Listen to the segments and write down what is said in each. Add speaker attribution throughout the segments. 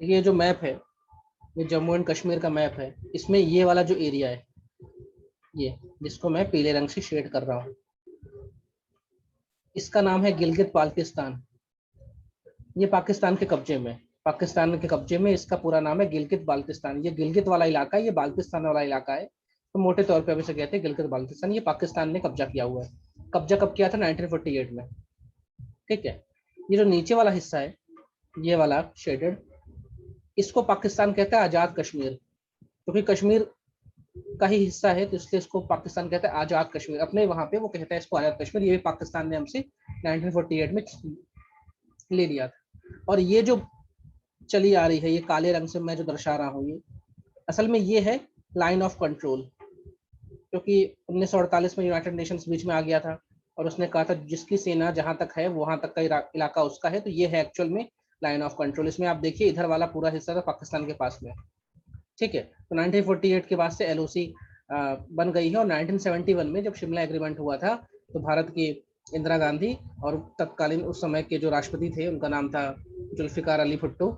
Speaker 1: ये जो मैप है, ये जम्मू एंड कश्मीर का मैप है। इसमें ये वाला जो एरिया है, ये जिसको मैं पीले रंग से शेड कर रहा हूँ, इसका नाम है गिलगित बाल्टिस्तान। ये पाकिस्तान के कब्जे में, पाकिस्तान के कब्जे में इसका पूरा नाम है गिलगित बाल्टिस्तान। ये गिलगित वाला इलाका है, ये बाल्टिस्तान वाला इलाका है। तो मोटे तौर पे अभी से कहते हैं गिलगित बाल्टिस्तान। ये पाकिस्तान ने कब्जा किया हुआ है। कब्जा कब किया था? 1948 में। ठीक है। ये जो नीचे वाला हिस्सा है, ये वाला शेडेड, इसको पाकिस्तान कहता है आजाद कश्मीर, क्योंकि कश्मीर का ही हिस्सा है, तो इसलिए इसको पाकिस्तान कहता है आजाद कश्मीर। अपने वहां पे वो कहता है इसको आजाद कश्मीर। ये भी पाकिस्तान ने हमसे 1948 में ले लिया था। और ये जो चली आ रही है, ये काले रंग से मैं जो दर्शा रहा हूँ, ये असल में ये है लाइन ऑफ कंट्रोल, क्योंकि 1948 में यूनाइटेड नेशंस बीच में आ गया था और उसने कहा था जिसकी सेना जहां तक है वहां तक का इलाका उसका है। तो ये है एक्चुअल में लाइन ऑफ कंट्रोल। इसमें आप देखिए इधर वाला पूरा हिस्सा तो पाकिस्तान के पास में। ठीक है। तो 1948 के बाद से एलओसी बन गई है, और 1971 में जब शिमला एग्रीमेंट हुआ था, तो भारत की इंदिरा गांधी और तत्कालीन उस समय के जो राष्ट्रपति थे, उनका नाम था जुल्फिकार अली भुट्टो,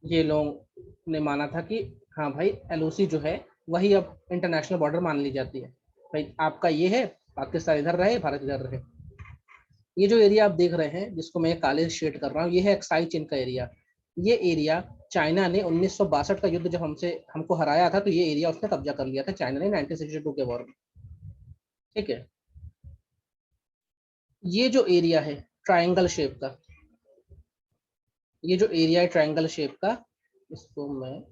Speaker 1: ये लोग ने माना था कि हाँ भाई, एलओसी जो है वही अब इंटरनेशनल बॉर्डर मान ली जाती है। भाई आपका ये है, पाकिस्तान इधर रहे, भारत इधर रहे। ये जो एरिया आप देख रहे हैं, जिसको मैं काले शेड कर रहा हूँ, ये है एक्साई चिन का एरिया। ये एरिया चाइना ने 1962 का युद्ध जब हमको हराया था, तो ये एरिया उसने कब्जा कर लिया था चाइना ने 1962 के वॉर में। ठीक है। ये जो एरिया है ट्रायंगल शेप का, ये जो एरिया है ट्रायंगल शेप का, इसको मैं,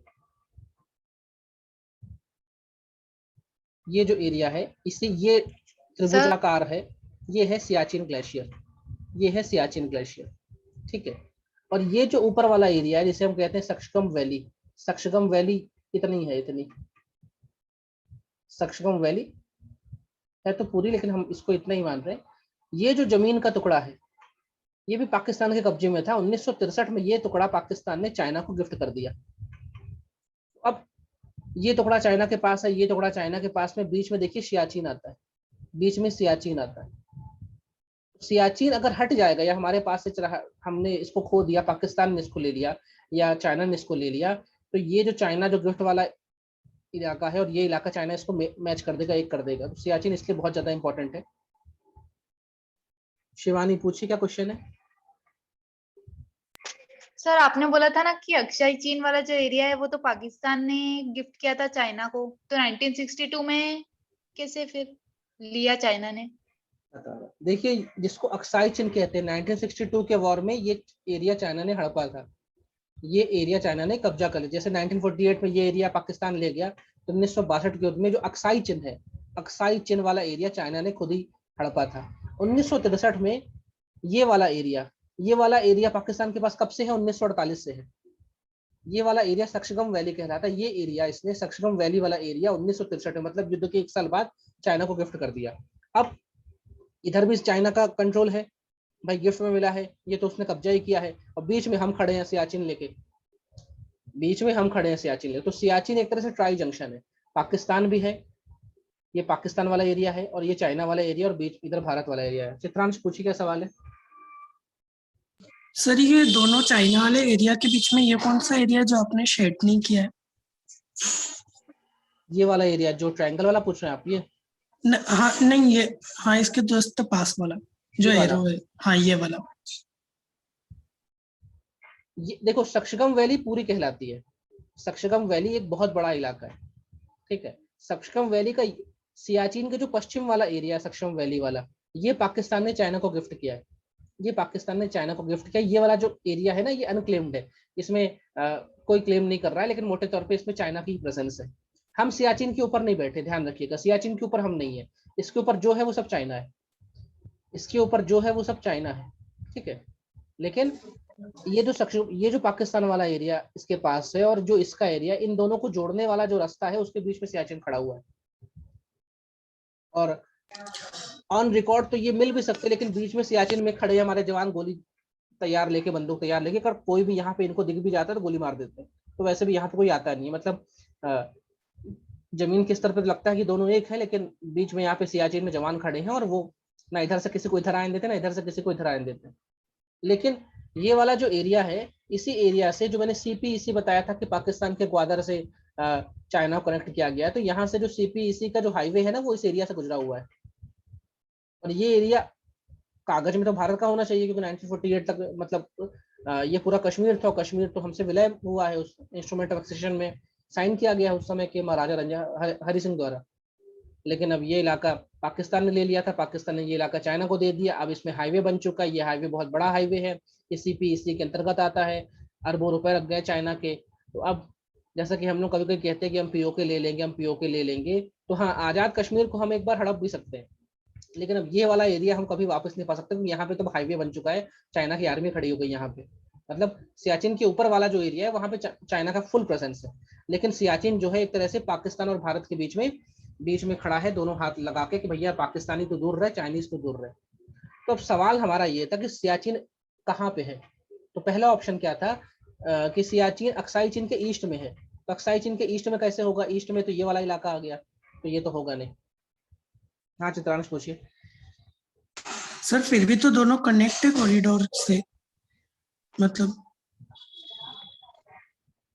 Speaker 1: ये जो एरिया है इसे, ये
Speaker 2: सर
Speaker 1: त्रिभुजाकार है, ये है सियाचिन ग्लेशियर। ये है सियाचिन ग्लेशियर। ठीक है। और ये जो ऊपर वाला एरिया है जिसे हम कहते हैं सक्शगम वैली, सक्शगम वैली इतनी है, इतनी सक्शगम वैली है तो पूरी, लेकिन हम इसको इतना ही मान रहे हैं। ये जो जमीन का टुकड़ा है, ये भी पाकिस्तान के कब्जे में था। 1963 में ये टुकड़ा पाकिस्तान ने चाइना को गिफ्ट कर दिया। अब ये टुकड़ा चाइना के पास है, ये टुकड़ा चाइना के पास में, बीच में देखिए सियाचिन आता है, बीच में सियाचिन आता है। सियाचिन अगर हट जाएगा या हमारे पास से चला, हमने इसको खो दिया, पाकिस्तान ने इसको ले लिया या चाइना ने इसको ले लिया, तो ये जो चाइना जो गिफ्ट वाला इलाका है और ये इलाका चाइना इसको मैच कर देगा, एक कर देगा। तो सियाचिन इसलिए बहुत ज्यादा इंपॉर्टेंट है। शिवानी पूछिए क्या क्वेश्चन है।
Speaker 2: सर आपने बोला था ना कि अक्षय चीन वाला जो एरिया है वो तो पाकिस्तान ने गिफ्ट किया था चाइना को, तो 1962 में कैसे फिर लिया चाइना ने?
Speaker 1: देखिए, जिसको अक्साई चिन कहते हैं, 1962 के वॉर में ये एरिया चाइना ने हड़पा था। ये एरिया चाइना ने कब्जा कर लिया। जैसे 1948 में ये एरिया पाकिस्तान ले गया, तो 1962 के युद्ध में जो अक्साई चिन है, अक्साई चिन वाला एरिया चाइना ने खुद ही हड़पा था। 1963 में ये वाला एरिया पाकिस्तान के पास कब से है? 1948 से है। ये वाला एरिया सक्शगम वैली कहलाता है। ये एरिया इसने, सक्शगम वैली वाला एरिया 1963 में, मतलब युद्ध के 1 साल बाद चाइना को गिफ्ट कर दिया। अब इधर भी चाइना का कंट्रोल है, भाई गिफ्ट में मिला है, ये तो उसने कब्जा ही किया है। और बीच में हम खड़े हैं सियाचिन लेके, बीच में हम खड़े हैं सियाचिन लेके। तो सियाचिन एक तरह से ट्राई जंक्शन है, पाकिस्तान भी है, ये पाकिस्तान वाला एरिया है, और ये चाइना वाला एरिया, और बीच इधर भारत वाला एरिया है। चित्रांश पूछिए क्या सवाल है।
Speaker 3: सर ये दोनों चाइना वाले एरिया के बीच में ये कौन सा एरिया जो आपने शेड नहीं किया है?
Speaker 1: ये वाला एरिया जो ट्रायंगल वाला पूछ रहे हैं आप, ये
Speaker 3: हाँ नहीं, ये हाँ इसके जस्ट पास वाला जो एरो है, हाँ ये वाला।
Speaker 1: ये देखो, सक्शगम वैली पूरी कहलाती है। सक्शगम वैली एक बहुत बड़ा इलाका है। ठीक है। सक्शगम वैली का सियाचिन का जो पश्चिम वाला एरिया है, सक्शगम वैली वाला, ये पाकिस्तान ने चाइना को गिफ्ट किया है। ये पाकिस्तान ने चाइना को गिफ्ट किया। ये वाला जो एरिया है ना, ये अनक्लेम्ड है, इसमें कोई क्लेम नहीं कर रहा है, लेकिन मोटे तौर पे इसमें चाइना की प्रेजेंस है। हम सियाचिन के ऊपर नहीं बैठे, ध्यान रखिएगा, सियाचिन के ऊपर हम नहीं है। इसके ऊपर जो है वो सब चाइना है, इसके ऊपर जो है वो सब चाइना है। ठीक है। लेकिन ये जो पाकिस्तान वाला एरिया इसके पास है, और जो इसका एरिया, इन दोनों को जोड़ने वाला जो रास्ता है, उसके बीच में सियाचिन खड़ा हुआ है। और ऑन रिकॉर्ड तो ये मिल भी सकते, लेकिन बीच में सियाचिन में खड़े हमारे जवान गोली तैयार लेके, बंदूक तैयार लेके, अगर कोई भी यहाँ पे इनको दिख भी जाता है तो गोली मार देते हैं। तो वैसे भी यहाँ पे कोई आता नहीं है, मतलब जमीन के स्तर पर लगता है कि दोनों एक है, लेकिन बीच में यहाँ पे सियाचिन में जवान खड़े हैं, और वो ना इधर से किसी को इधर आने देते, ना इधर से किसी को इधर आने देते। लेकिन ये वाला जो एरिया है, इसी एरिया से जो मैंने सीपीईसी बताया था कि पाकिस्तान के ग्वादर से चाइना को कनेक्ट किया गया है, तो यहाँ से जो सीपीईसी का जो हाईवे है ना, वो इस एरिया से गुजरा हुआ है। और ये एरिया कागज में तो भारत का होना चाहिए, क्योंकि 1948 तक मतलब ये पूरा कश्मीर था। कश्मीर तो हमसे विलय हुआ है उस इंस्ट्रूमेंट ऑफ एक्सेशन में, साइन किया गया उस समय के महाराजा हरि सिंह द्वारा। लेकिन अब ये इलाका पाकिस्तान ने ले लिया था, पाकिस्तान ने ये इलाका चाइना को दे दिया। अब इसमें हाईवे बन चुका है, ये हाईवे बहुत बड़ा हाईवे है, ये सीपीईसी के अंतर्गत आता है। अरबों रुपए लग गए चाइना के। तो अब जैसा कि हम लोग कभी कभी कहते हैं कि हम पीओके ले लेंगे, हम पीओके ले लेंगे, तो हाँ, आजाद कश्मीर को हम एक बार हड़प भी सकते हैं, लेकिन अब ये वाला एरिया हम कभी वापस नहीं पा सकते, क्योंकि यहाँ पे तो हाईवे बन चुका है, चाइना की आर्मी खड़ी हो गई यहाँ पे। मतलब सियाचिन के ऊपर वाला जो एरिया है वहां पे चाइना का फुल प्रेजेंस है। लेकिन सियाचिन जो है एक तरह से पाकिस्तान और भारत के बीच में खड़ा है, दोनों हाथ लगा के कि भैया पाकिस्तानी तो दूर रहे, चाइनीज तो दूर रहे। तो अब सवाल हमारा ये था कि सियाचिन कहाँ पे है। तो पहला ऑप्शन क्या था कि सियाचिन अक्साई चीन के ईस्ट में है। तो अक्साई चीन के ईस्ट में कैसे होगा, ईस्ट में तो ये वाला इलाका आ गया, तो ये तो होगा नहीं। हाँ चित्रांश पूछिए।
Speaker 3: सर फिर भी तो दोनों कनेक्ट है कॉरिडोर से, मतलब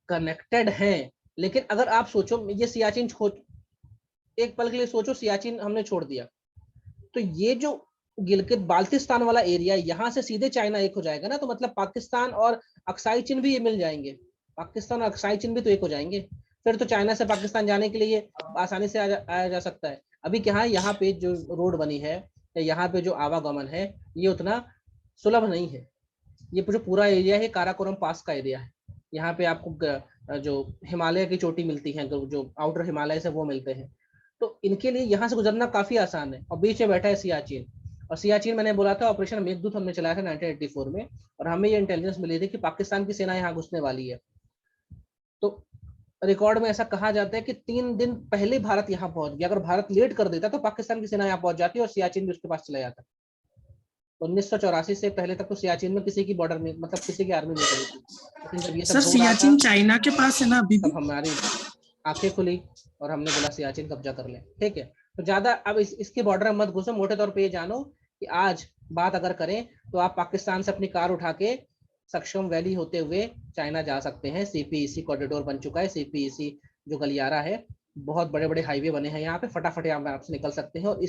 Speaker 1: कनेक्टेड है, लेकिन अगर आप सोचो, ये सियाचिन छोड़, एक पल के लिए सोचो, सियाचिन हमने छोड़ दिया, तो ये जो गिलगित बाल्टिस्तान वाला एरिया, यहाँ से सीधे चाइना एक हो जाएगा ना, तो मतलब पाकिस्तान और अक्साई चीन भी ये मिल जाएंगे, पाकिस्तान और अक्साई चीन भी तो एक हो जाएंगे। फिर तो चाइना से पाकिस्तान जाने के लिए आसानी से आया जा सकता है। अभी क्या है, यहाँ पे जो रोड बनी है या यहाँ पे जो आवागमन है, ये उतना सुलभ नहीं है। ये जो पूरा एरिया है काराकोरम पास का एरिया है। यहाँ पे आपको जो हिमालय की चोटी मिलती है, जो आउटर हिमालय से वो मिलते हैं, तो इनके लिए यहाँ से गुजरना काफी आसान है। और बीच में बैठा है सियाचिन। और सियाचिन मैंने बोला था ऑपरेशन मेघदूत हमने चलाया था 1984 में, और हमें ये इंटेलिजेंस मिली थी कि पाकिस्तान की सेना यहाँ घुसने वाली है। तो रिकॉर्ड में ऐसा कहा जाता है कि 3 दिन पहले भारत यहाँ पहुंच गया। अगर भारत लेट कर देता तो पाकिस्तान की सेना यहाँ पहुंच जाती और सियाचिन भी उसके पास चला जाता। 1984 से पहले तक तो सियाचिन में किसी की बॉर्डर नहीं, मतलब किसी की आर्मी नहीं खड़ी थी। लेकिन जब ये
Speaker 3: सर
Speaker 1: सब हो रहा था,
Speaker 3: सियाचिन चाइना के पास है ना अभी भी?
Speaker 1: तब हमारी आंखें खुली और हमने बोला सियाचिन कब्जा कर ले। ठीक है, तो ज्यादा अब इसके बॉर्डर में मत घुसो, मोटे तौर पे ये जानो कि आज बात अगर करें तो आप पाकिस्तान से अपनी कार उठा के सक्षम वैली होते हुए चाइना जा सकते हैं। सीपीईसी कॉरिडोर बन चुका है, सीपीईसी जो गलियारा है, बहुत बड़े बड़े हाईवे बने हैं यहाँ पे, फटाफट यहाँ आपसे निकल सकते हैं। और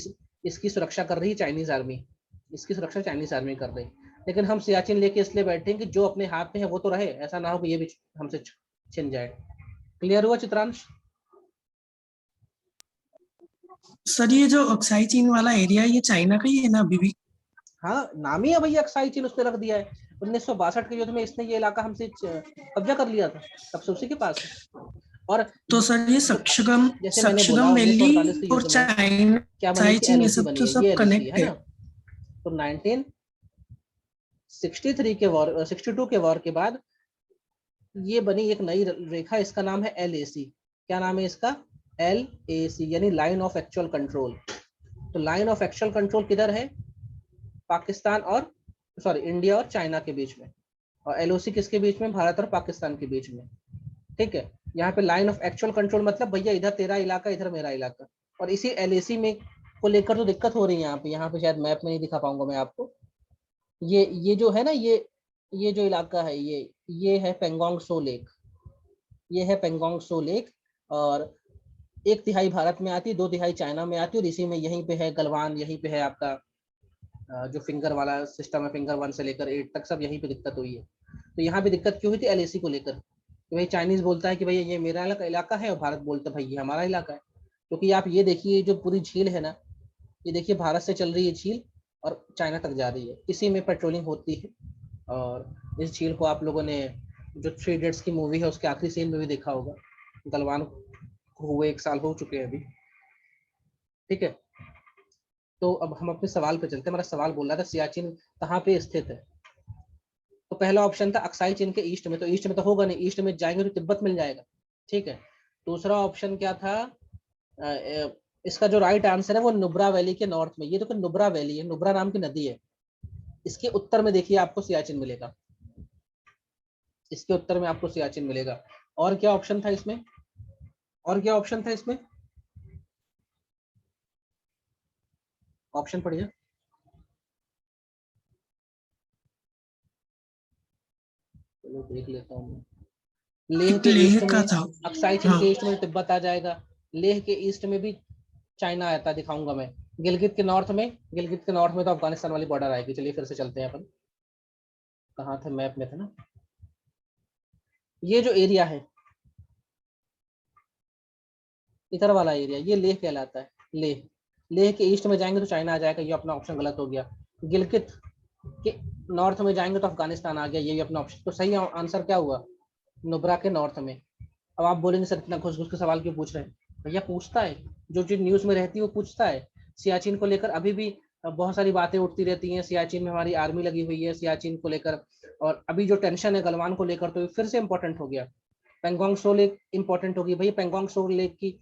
Speaker 1: इसकी सुरक्षा कर रही है चाइनीज आर्मी, इसकी सुरक्षा चाइनीज आर्मी कर रही। लेकिन हम सियाचिन लेके इसलिए बैठे हैं कि जो अपने हाथ में है वो तो रहे, ऐसा ना हो कि ये भी हमसे छिन जाए। क्लियर हुआ चित्रांश?
Speaker 3: सर ये जो अक्साई चीन वाला एरिया है ये चाइना का ही है ना अभी भी?
Speaker 1: हाँ, नाम ही है भैया अक्साई चीन, उसने रख दिया है। 1962 के युद्ध में इसने ये इलाका हमसे कब्जा कर लिया था, तब से उसी के पास है। और
Speaker 3: तो सर ये
Speaker 1: जो जैसे मैंने बोला
Speaker 3: सक्षगम वैली
Speaker 1: 1948 के
Speaker 3: और
Speaker 1: युद्ध में
Speaker 3: चाइना
Speaker 1: क्या बनी
Speaker 3: अक्साई
Speaker 1: थी,
Speaker 3: चीन ये
Speaker 1: एलओसी
Speaker 3: सब
Speaker 1: बनी
Speaker 3: तो
Speaker 1: है, ये
Speaker 3: सब
Speaker 1: एलओसी
Speaker 3: कनेक्ट
Speaker 1: है
Speaker 3: है।
Speaker 1: ना। तो 1963 के वॉर, 62 के वॉर के बाद ये बनी एक नई रेखा, इसका नाम है एलएसी। क्या नाम है इसका? एलएसी, यानी लाइन ऑफ एक्चुअल कंट्रोल। तो लाइन ऑफ एक्चुअल कंट्रोल किधर है? पाकिस्तान और सॉरी इंडिया और चाइना के बीच में। और एलओसी किसके बीच में? भारत और पाकिस्तान के बीच में। ठीक है, यहाँ पे लाइन ऑफ एक्चुअल कंट्रोल मतलब भैया इधर तेरा इलाका, इधर मेरा इलाका। और इसी एलएसी में को लेकर तो दिक्कत हो रही है यहाँ पे शायद मैप में नहीं दिखा पाऊंगा मैं आपको। ये जो है ना, ये जो इलाका है, ये है पेंगोंग सो लेक, ये है पेंगोंग सो लेक। और 1/3 भारत में आती है, 2/3 चाइना में आती है, और इसी में यहीं पे है गलवान, यहीं पे है आपका जो फिंगर वाला सिस्टम है, फिंगर 1 से लेकर 8 तक सब यहीं पे दिक्कत हुई है। तो यहाँ पे दिक्कत क्यों हुई थी? एलएसी को लेकर, कि भाई चाइनीज बोलता है कि भैया ये मेरा इलाका है, और भारत बोलता है भाई ये हमारा इलाका है। क्योंकि आप ये देखिए जो पूरी झील है ना, ये देखिए भारत से चल रही है झील और चाइना तक जा रही है, इसी में पेट्रोलिंग होती है। और इस झील को आप लोगों ने जो 3 इडियट्स की मूवी है उसके आखिरी सीन में भी देखा होगा। गलवान को हुए 1 साल हो चुके हैं अभी। ठीक है, तो अब हम अपने सवाल पे चलते हैं। हमारा सवाल बोल रहा था सियाचिन कहाँ पे स्थित है। तो पहला ऑप्शन था अक्साई चीन के ईस्ट में, तो ईस्ट में तो होगा नहीं, ईस्ट में जाएंगे तो तिब्बत मिल जाएगा। ठीक है, दूसरा ऑप्शन क्या था? इसका जो राइट आंसर है वो नुब्रा वैली के नॉर्थ में, ये तो नुब्रा वैली है, नुब्रा नाम की नदी है, इसके उत्तर में देखिए आपको सियाचिन मिलेगा, इसके उत्तर में आपको सियाचिन मिलेगा। और क्या ऑप्शन था इसमें? और क्या ऑप्शन था इसमें? ऑप्शन पढ़िए। चलो देख लेता हूँ मैं। लेह
Speaker 3: एक
Speaker 1: के
Speaker 3: लेह
Speaker 1: ईस्ट
Speaker 3: का
Speaker 1: में,
Speaker 3: था।
Speaker 1: अक्साई चीन
Speaker 3: हाँ
Speaker 1: के ईस्ट में तिब्बत आ जाएगा। लेह के ईस्ट में भी चाइना आता, दिखाऊंगा मैं। गिलगित के नॉर्थ में, गिलगित के नॉर्थ में तो अफगानिस्तान वाली बॉर्डर आएगी। चलिए फिर से चलते हैं अपन, कहाँ थे, मैप में थे ना। ये जो एरिया है, इधर वाला एरिया, ये लेह कहलाता है। लेह, लेह के ईस्ट में जाएंगे तो चाइना आ जाएगा, ये अपना ऑप्शन गलत हो गया। गिलगित के नॉर्थ में जाएंगे तो अफगानिस्तान आ गया, ये भी अपना ऑप्शन। तो सही आंसर क्या हुआ, नुब्रा के नॉर्थ में। अब आप बोलेंगे सर इतना घुस घुस के सवाल क्यों पूछ रहे हैं? भैया पूछता है, जो चीज न्यूज में रहती है वो पूछता है। सियाचिन को लेकर अभी भी बहुत सारी बातें उठती रहती हैं। सियाचिन में हमारी आर्मी लगी हुई है सियाचिन को लेकर, और अभी जो टेंशन है गलवान को लेकर, तो ये फिर से इंपॉर्टेंट हो गया। पेंगोंग सो लेक इंपॉर्टेंट होगी भाई। पेंगोंग सो लेक की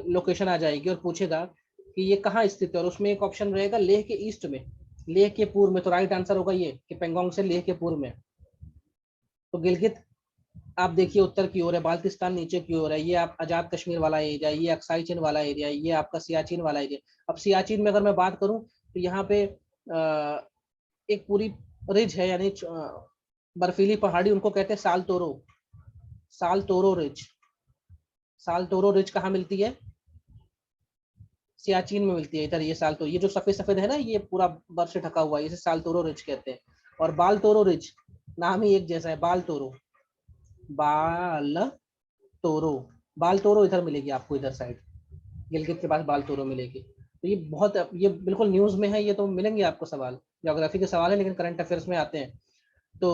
Speaker 1: लोकेशन आ जाएगी और पूछेगा कि ये कहाँ स्थित है, और उसमें एक ऑप्शन रहेगा लेह के ईस्ट में, लेह के पूर्व में। तो राइट आंसर होगा ये कि पेंगोंग से लेह के पूर्व में। तो गिलगित आप देखिए उत्तर की ओर है, बाल्टिस्तान नीचे की ओर है, ये आप आजाद कश्मीर वाला एरिया, ये अक्साई चीन वाला एरिया, ये आपका सियाचिन वाला एरिया। अब सियाचिन में अगर मैं बात करूं तो यहाँ पे एक पूरी रिज है, यानी बर्फीली पहाड़ी, उनको कहते हैं साल तोरो। साल तोरो रिज, साल तोरो रिज कहाँ मिलती है? सियाचिन में मिलती है। इधर ये साल, तो ये जो सफेद सफेद है ना, ये पूरा बर्फ से ढका हुआ है, इसे साल तोरो रिज कहते हैं। और बाल तोरो रिज, नाम ही एक जैसा है, बाल तोरो, बाल तोरो, बाल तोरो इधर मिलेगी आपको, इधर साइड गिलगित के पास बाल तोरो मिलेगी। तो ये बहुत, ये बिल्कुल न्यूज में है, ये तो मिलेंगे आपको सवाल, ज्योग्राफी के सवाल है लेकिन करंट अफेयर्स में आते हैं। तो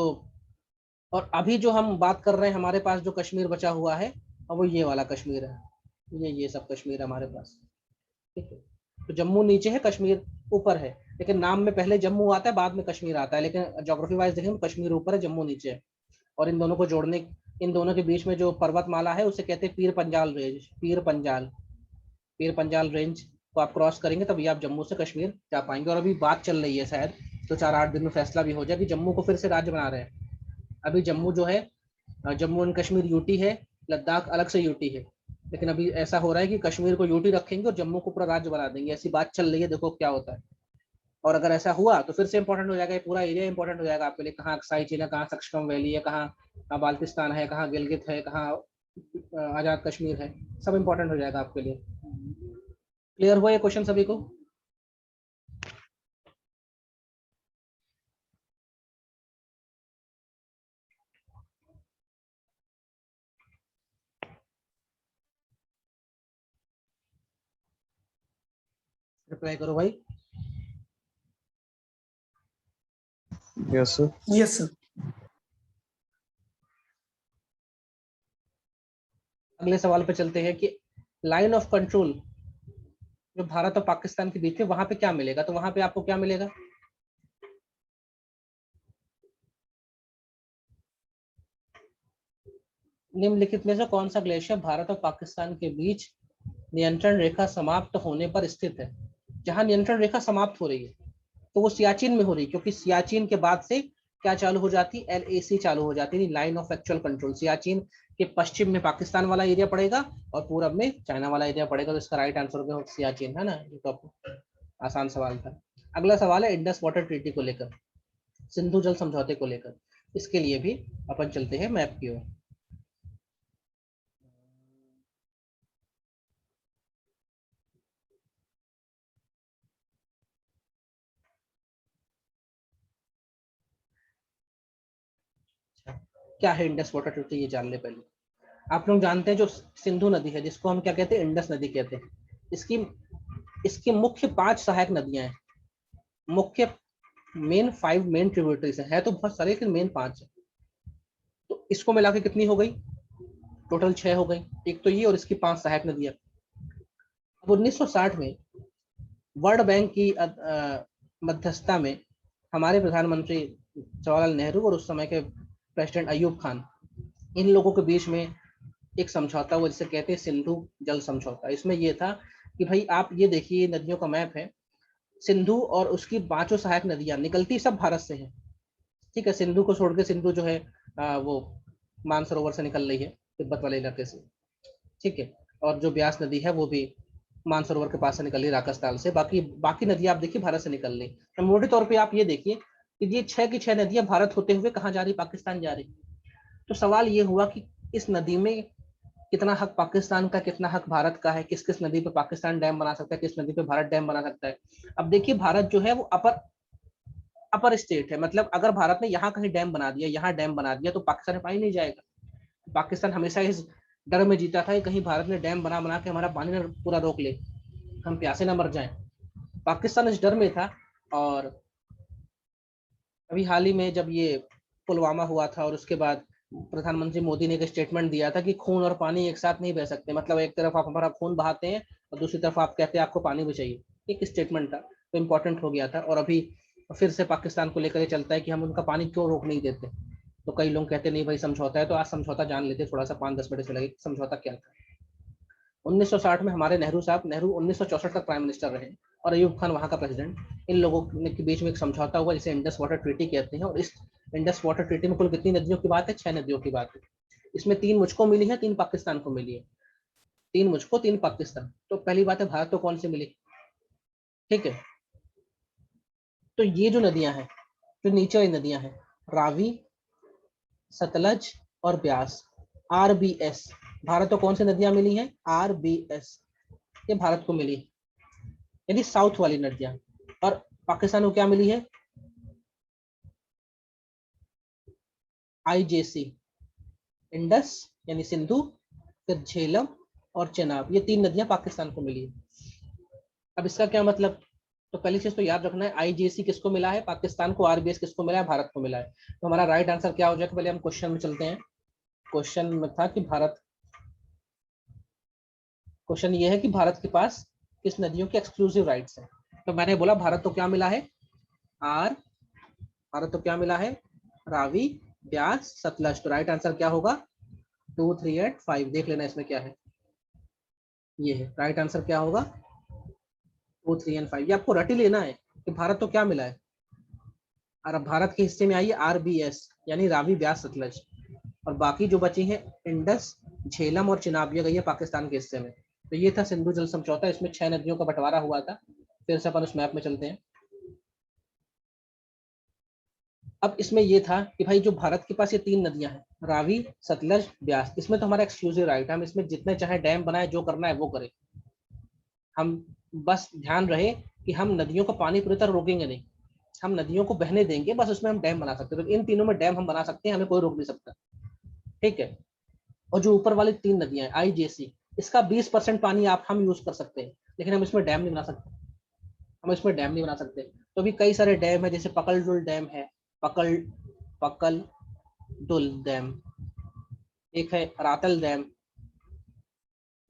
Speaker 1: और अभी जो हम बात कर रहे हैं, हमारे पास जो कश्मीर बचा हुआ है, और वो ये वाला कश्मीर है, ये सब कश्मीर है हमारे पास, ठीक है। तो जम्मू नीचे है, कश्मीर ऊपर है, लेकिन नाम में पहले जम्मू आता है बाद में कश्मीर आता है, लेकिन ज्योग्राफी वाइज देखें तो कश्मीर ऊपर है, जम्मू नीचे है। और इन दोनों को जोड़ने, इन दोनों के बीच में जो पर्वतमाला है उसे कहते हैं पीर पंजाल रेंज, पीर पंजाल, पीर पंजाल रेंज को आप क्रॉस करेंगे तभी आप जम्मू से कश्मीर जा पाएंगे। और अभी बात चल रही है, शायद तो 4-8 दिन में फैसला भी हो जाए कि जम्मू को फिर से राज्य बना रहे हैं। अभी जम्मू जो है, जम्मू एंड कश्मीर यूटी है, लद्दाख अलग से यूटी है, लेकिन अभी ऐसा हो रहा है कि कश्मीर को यूटी रखेंगे और जम्मू को पूरा राज्य बना देंगे, ऐसी बात चल रही है, देखो क्या होता है। और अगर ऐसा हुआ तो फिर से इंपॉर्टेंट हो जाएगा, ये पूरा एरिया इंपॉर्टेंट हो जाएगा आपके लिए, कहाँ अक्साई चीन है, कहाँ सक्सकम वैली है, कहाँ बाल्टिस्तान है, कहाँ गिलगित है, कहाँ आजाद कश्मीर है, सब इंपॉर्टेंट हो जाएगा आपके लिए। क्लियर हुआ ये क्वेश्चन सभी को? रिप्लाई करो भाई।
Speaker 4: Yes sir.
Speaker 3: Yes sir.
Speaker 1: अगले सवाल पे चलते हैं कि लाइन ऑफ कंट्रोल जो भारत और पाकिस्तान के बीच में, वहां पे क्या मिलेगा? तो वहां पे आपको क्या मिलेगा? निम्नलिखित में से कौन सा ग्लेशियर भारत और पाकिस्तान के बीच नियंत्रण रेखा समाप्त होने पर स्थित है? जहां नियंत्रण रेखा समाप्त हो रही है तो वो सियाचिन में हो रही है, क्योंकि सियाचिन के बाद से क्या चालू हो जाती है? LAC चालू हो जाती है, line of actual control. Siachen के पश्चिम में पाकिस्तान वाला एरिया पड़ेगा और पूरब में चाइना वाला एरिया पड़ेगा, तो इसका राइट आंसर होगा सियाचिन, है ना। ये तो आसान सवाल था। अगला सवाल है इंडस वाटर ट्रीटी को लेकर, सिंधु जल समझौते को लेकर। इसके लिए भी अपन चलते हैं मैप की ओर। क्या है इंडस वाटर ट्रीटी, ये जान ले पहले। आप लोग जानते हैं जो सिंधु नदी है, जिसको हम क्या कहते हैं? इंडस नदी कहते हैं। इसकी इसकी मुख्य 5 सहायक नदियां हैं, मुख्य मेन 5 मेन ट्रिब्यूटरीज है तो बहुत सारे, लेकिन मेन 5 है। तो इसको मिला के कितनी हो गई? टोटल 6 हो गई। एक तो ये और इसकी 5 सहायक नदियां। अब 1960 में वर्ल्ड बैंक की मध्यस्थता में हमारे प्रधानमंत्री जवाहरलाल नेहरू और उस समय के प्रेसिडेंट अयूब खान, इन लोगों के बीच में एक समझौता हुआ जिसे कहते हैं सिंधु जल समझौता। इसमें यह था कि भाई आप ये देखिए, नदियों का मैप है, सिंधु और उसकी 5 सहायक नदियां निकलती सब भारत से हैं, ठीक है। सिंधु को छोड़ के, सिंधु जो है वो मानसरोवर से निकल रही है, तिब्बत वाले इलाके से, ठीक है। और जो ब्यास नदी है वो भी मानसरोवर के पास से निकल रही, राकस ताल से। बाकी बाकी नदियां आप देखिए भारत से निकल रही। मोटे तौर पे आप ये देखिए कि ये 6 की 6 नदियां भारत होते हुए कहाँ जा रही? पाकिस्तान जा रही। तो सवाल ये हुआ कि इस नदी में कितना हक पाकिस्तान का, कितना हक भारत का है, किस किस नदी पे पाकिस्तान डैम बना सकता है, किस नदी पे भारत डैम बना सकता है। अब देखिए भारत जो है वो अपर स्टेट है, मतलब अगर भारत ने यहाँ कहीं डैम बना दिया, यहाँ डैम बना दिया, तो पाकिस्तान में पानी नहीं जाएगा। पाकिस्तान हमेशा इस डर में जीता था कि कहीं भारत ने डैम बना बना के हमारा पानी न पूरा रोक ले, हम प्यासे न मर जाएं। पाकिस्तान इस डर में था। और अभी हाल ही में जब ये पुलवामा हुआ था और उसके बाद प्रधानमंत्री मोदी ने एक स्टेटमेंट दिया था कि खून और पानी एक साथ नहीं बह सकते, मतलब एक तरफ आप हमारा खून बहाते हैं और दूसरी तरफ आप कहते हैं आपको पानी भी चाहिए। एक स्टेटमेंट था, तो इम्पोर्टेंट हो गया था। और अभी फिर से पाकिस्तान को लेकर चलता है कि हम उनका पानी क्यों रोक नहीं देते। तो कई लोग कहते नहीं भाई समझौता है, तो आज समझौता जान लेते थोड़ा सा 5-10 मिनट से लगे समझौता क्या था। 1960 में हमारे नेहरू 1964 तक प्राइम मिनिस्टर रहे और अयूब खान वहाँ का प्रेसिडेंट। इन लोगों के बीच में एक समझौता हुआ जिसे इंडस वाटर ट्रीटी कहते हैं। और इस इंडस वाटर ट्रीटी में कुल कितनी नदियों की बात है? 6 नदियों की बात है। इसमें 3 मुझको मिली है, 3 पाकिस्तान को मिली है। 3 मुझको, 3 पाकिस्तान। तो पहली बात है भारत को कौन सी मिली? ठीक है, तो ये जो नदियां हैं, जो नीचे वाली नदियां हैं, रावी, सतलज और ब्यास, RBS, भारत को कौन सी नदियां मिली हैं? RBS, ये भारत को मिली, यानी साउथ वाली नदियां। और पाकिस्तान को क्या मिली है? IJC, इंडस यानी सिंधु, फिर झेलम और चेनाब, ये 3 नदियां पाकिस्तान को मिली है। अब इसका क्या मतलब? तो पहली चीज तो याद रखना है, IJC किसको मिला है? पाकिस्तान को। RBS किसको मिला है? भारत को मिला है। तो हमारा राइट आंसर क्या हो जाएगा? पहले हम क्वेश्चन में चलते हैं। क्वेश्चन में था कि क्वेश्चन ये है कि भारत के पास किस नदियों के एक्सक्लूसिव राइट्स हैं। तो मैंने बोला भारत को क्या मिला है? भारत को क्या मिला है? रावी, ब्यास, सतलज। तो राइट आंसर क्या होगा? 2, 3 8 5। देख लेना इसमें क्या है। ये है राइट आंसर, क्या होगा? 2, 3 और 5। ये आपको रट ही लेना है कि भारत को क्या मिला है। और अब भारत के हिस्से में आइए RBS, यानी रावी, ब्यास, सतलज। और बाकी जो बची हैं इंडस, झेलम और चिनाब, ये गई है पाकिस्तान के हिस्से में। तो ये था सिंधु जल समझौता, इसमें 6 नदियों का बंटवारा हुआ था। फिर से अपन उस मैप में चलते हैं। अब इसमें ये था कि भाई जो भारत के पास ये 3 नदियां हैं, रावी, सतलज, ब्यास, इसमें तो हमारा एक्सक्लूसिव राइट है, हम इसमें जितने चाहे डैम बनाए, जो करना है वो करें। हम बस ध्यान रहे कि हम नदियों का पानी पूरी तरह रोकेंगे नहीं, हम नदियों को बहने देंगे, बस उसमें हम डैम बना सकते हैं। तो इन तीनों में डैम हम बना सकते हैं, हमें कोई रोक नहीं सकता। ठीक है। और जो ऊपर वाली 3 नदियां हैं IJC, इसका 20% पानी हम यूज कर सकते हैं, लेकिन हम इसमें डैम नहीं बना सकते। हम इसमें डैम नहीं बना सकते। तो भी कई सारे डैम है, जैसे पकलडुल डैम है, पकलडुल डैम, एक है रातल डैम,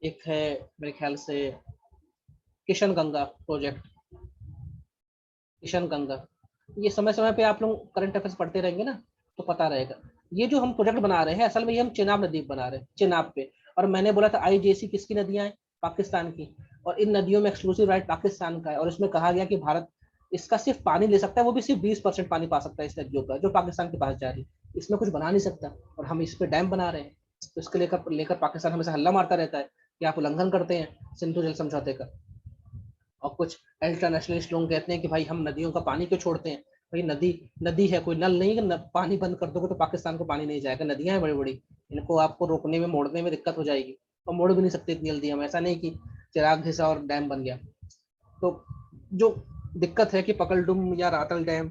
Speaker 1: एक है मेरे ख्याल से किशन गंगा प्रोजेक्ट, किशन गंगा। ये समय समय पे आप लोग करंट अफेयर्स पढ़ते रहेंगे ना, तो पता रहेगा। ये जो हम प्रोजेक्ट बना रहे हैं, असल में ये हम चेनाब नदी बना रहे हैं, चेनाब पे। और मैंने बोला था IJC किसकी नदियां हैं? पाकिस्तान की। और इन नदियों में एक्सक्लूसिव राइट पाकिस्तान का है। और इसमें कहा गया कि भारत इसका सिर्फ पानी ले सकता है, वो भी सिर्फ 20% पानी पा सकता है इस नदियों का, जो पाकिस्तान के पास जा रही है। इसमें कुछ बना नहीं सकता, और हम इस पे डैम बना रहे हैं। तो इसके लेकर पाकिस्तान हमेशा हल्ला मारता रहता है कि आप उल्लंघन करते हैं सिंधु जल समझौते का। और कुछ अल्ट्रा नेशनलिस्ट लोग कहते हैं कि भाई हम नदियों का पानी क्यों छोड़ते हैं? भाई नदी है, कोई नल नहीं है, पानी बंद कर दोगे तो पाकिस्तान को पानी नहीं जाएगा। नदियां हैं बड़ी बड़ी, इनको आपको रोकने में, मोड़ने में दिक्कत हो जाएगी। और मोड़ भी नहीं सकते इतनी जल्दी हम, ऐसा नहीं कि चिराग घिसा और डैम बन गया। तो जो दिक्कत है कि पकलडुम या रातल डैम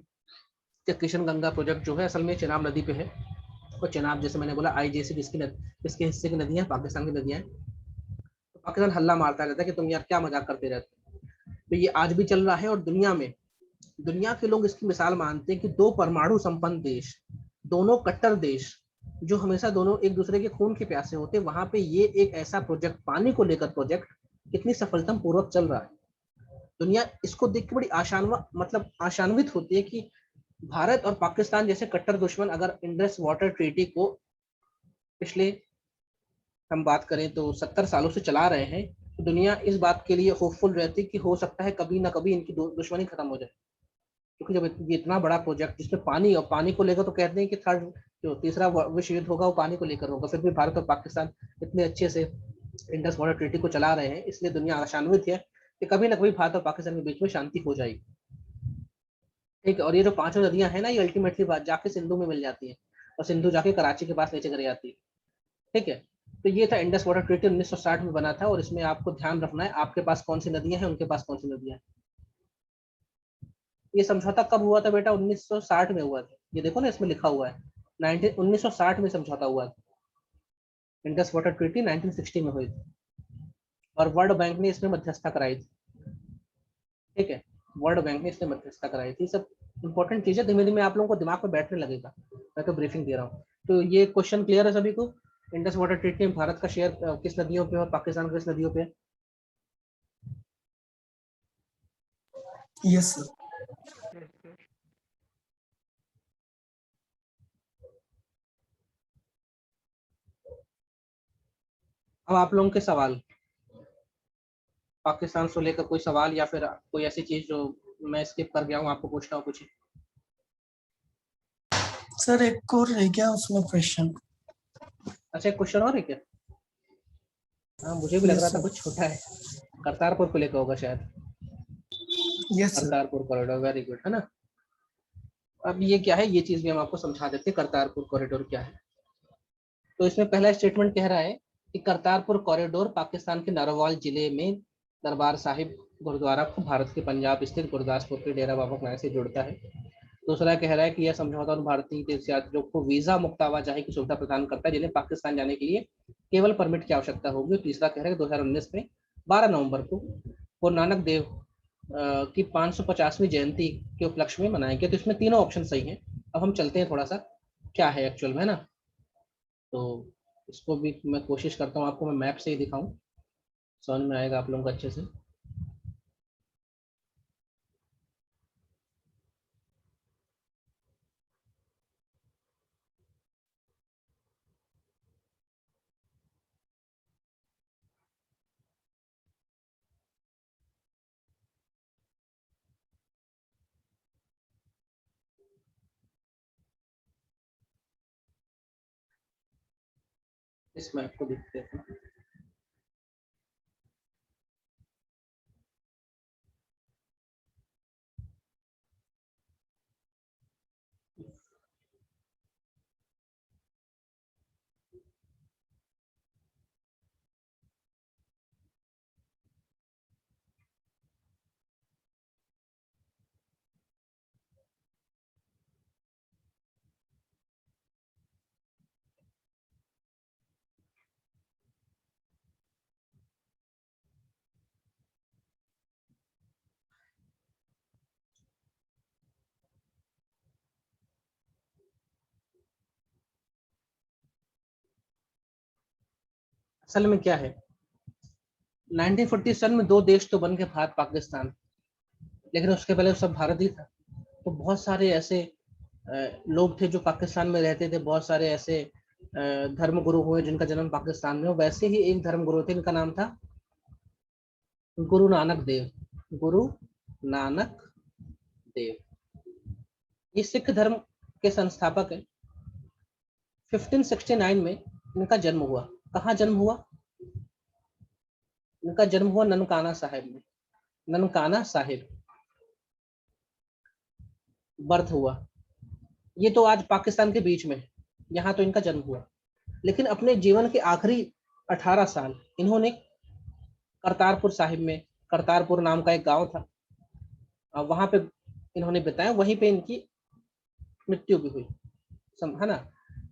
Speaker 1: या किशन गंगा प्रोजेक्ट जो है, असल में चेनाब नदी पे है। और चेनाब, जैसे मैंने बोला, IJC किसके हिस्से की नदियां? पाकिस्तान की नदियां। तो पाकिस्तान हल्ला मारता रहता है कि तुम यार क्या मजाक करते रहते हो। तो ये आज भी चल रहा है। और दुनिया के लोग इसकी मिसाल मानते हैं कि 2 परमाणु संपन्न देश, दोनों कट्टर देश, जो हमेशा दोनों एक दूसरे के खून के प्यासे होते, वहां पे ये एक ऐसा प्रोजेक्ट, पानी को लेकर प्रोजेक्ट कितनी सफलता पूर्वक चल रहा है। दुनिया इसको देख के बड़ी आशान्वित होती है कि भारत और पाकिस्तान जैसे कट्टर दुश्मन अगर इंडस वाटर ट्रीटी को पिछले हम बात करें तो 70 सालों से चला रहे हैं, तो दुनिया इस बात के लिए होपफुल रहती कि हो सकता है कभी ना कभी इनकी दुश्मनी खत्म हो जाए। क्योंकि जब ये इतना बड़ा प्रोजेक्ट जिसमें पानी, और पानी को लेकर तो कहते हैं कि तीसरा विश्व युद्ध होगा वो पानी को लेकर होगा, फिर भी भारत और पाकिस्तान इतने अच्छे से इंडस वाटर ट्रीटी को चला रहे हैं, इसलिए दुनिया आशान्वित है कि कभी ना कभी भारत और पाकिस्तान के बीच में शांति हो जाएगी। ठीक है। और ये जो 5 नदियां हैं ना, ये अल्टीमेटली जाके सिंधु में मिल जाती है। और सिंधु जाके कराची के पास नीचे गिर जाती है। ठीक है, तो ये था इंडस वाटर ट्रीटी 1960 में बना था, और इसमें आपको ध्यान रखना है आपके पास कौन सी नदियां हैं, उनके पास कौन सी नदियां हैं। ये समझौता कब हुआ था बेटा? 1960 में हुआ था। ये देखो ना, इसमें लिखा हुआ है 1960 में समझौता हुआ था। इंडस वाटर ट्रीटी 1960 में हुई थी, और वर्ल्ड बैंक ने इसमें मध्यस्थता कराई थी। ठीक है, वर्ल्ड बैंक ने इसमें मध्यस्थता कराई थी। सब इंपॉर्टेंट चीजें धीमे धीमे आप लोगों को दिमाग में बैठने लगेगा, मैं तो ब्रीफिंग दे रहा हूँ। तो ये क्वेश्चन क्लियर है सभी को? इंडस वाटर ट्रीटी में भारत का शेयर किस नदियों पे और पाकिस्तान किस नदियों पे?
Speaker 3: Yes sir.
Speaker 1: अब आप लोगों के सवाल, पाकिस्तान से लेकर कोई सवाल या फिर कोई ऐसी चीज जो मैं स्किप कर गया हूँ, आपको पूछना हो कुछ?
Speaker 3: सर एक और रह गया उसमें क्वेश्चन।
Speaker 1: अच्छा, एक क्वेश्चन और है क्या? हाँ, मुझे भी लग
Speaker 3: Yes,
Speaker 1: रहा था
Speaker 3: sir.
Speaker 1: कुछ छोटा है। करतारपुर को लेकर होगा शायद।
Speaker 3: Yes sir.
Speaker 1: Kartarpur corridor, very good, है ना। अब ये क्या है, ये चीज भी हम आपको समझा देते हैं, करतारपुर कॉरिडोर क्या है। तो इसमें पहला स्टेटमेंट कह रहा है कि करतारपुर कॉरिडोर पाकिस्तान के नारोवाल जिले में दरबार साहिब गुरुद्वारा को भारत के पंजाब स्थित गुरदासपुर के डेरा बाबा नानक से जोड़ता है। दूसरा कह रहा है कि यह समझौता उन भारतीय तीर्थयात्रियों को वीजा मुक्त आवाजाही की सुविधा प्रदान करता है जिन्हें पाकिस्तान जाने के लिए केवल परमिट की आवश्यकता होगी। तीसरा कह रहा है कि 2019 में 12 नवंबर को गुरु नानक देव की 550वीं जयंती के उपलक्ष्य में मनाया गया। तो इसमें तीनों ऑप्शन सही हैं। अब हम चलते हैं थोड़ा सा क्या है एक्चुअल में, है ना। तो इसको भी मैं कोशिश करता हूँ आपको मैं मैप से ही दिखाऊं, समझ में आएगा आप लोगों को अच्छे से। इस मैप को देखते हैं। असल में क्या है, 1947 में दो देश तो बन के भारत पाकिस्तान, लेकिन उसके पहले सब भारत ही था। तो बहुत सारे ऐसे लोग थे जो पाकिस्तान में रहते थे, बहुत सारे ऐसे धर्म गुरु हुए जिनका जन्म पाकिस्तान में हो। वैसे ही एक धर्म गुरु थे, इनका नाम था गुरु नानक देव। गुरु नानक देव, ये सिख धर्म के संस्थापक है। 1569 में इनका जन्म हुआ। कहाँ जन्म हुआ? इनका जन्म हुआ ननकाना साहिब में। ननकाना साहिब बर्थ हुआ। ये तो आज पाकिस्तान के बीच में है, यहाँ तो इनका जन्म हुआ। लेकिन अपने जीवन के आखिरी 18 साल इन्होंने करतारपुर साहिब में, करतारपुर नाम का एक गांव था, वहां पे इन्होंने बिताया। वहीं पे इनकी मृत्यु भी हुई, है ना।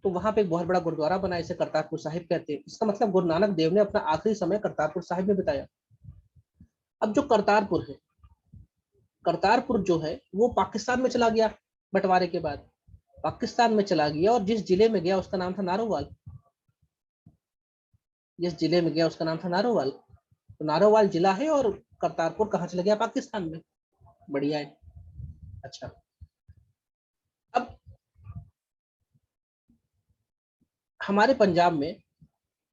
Speaker 1: तो वहां पे एक बहुत बड़ा गुरुद्वारा बना, इसे करतारपुर साहिब कहते हैं। इसका मतलब गुरु नानक देव ने अपना आखिरी समय करतारपुर साहिब में बिताया। अब जो करतारपुर है, करतारपुर जो है वो पाकिस्तान में चला गया बंटवारे के बाद, पाकिस्तान में चला गया। और जिस जिले में गया उसका नाम था नारोवाल। जिस जिले में गया उसका नाम था नारोवाल। तो नारोवाल जिला है, और करतारपुर कहाँ चला गया? पाकिस्तान में। बढ़िया है। अच्छा, अब हमारे पंजाब में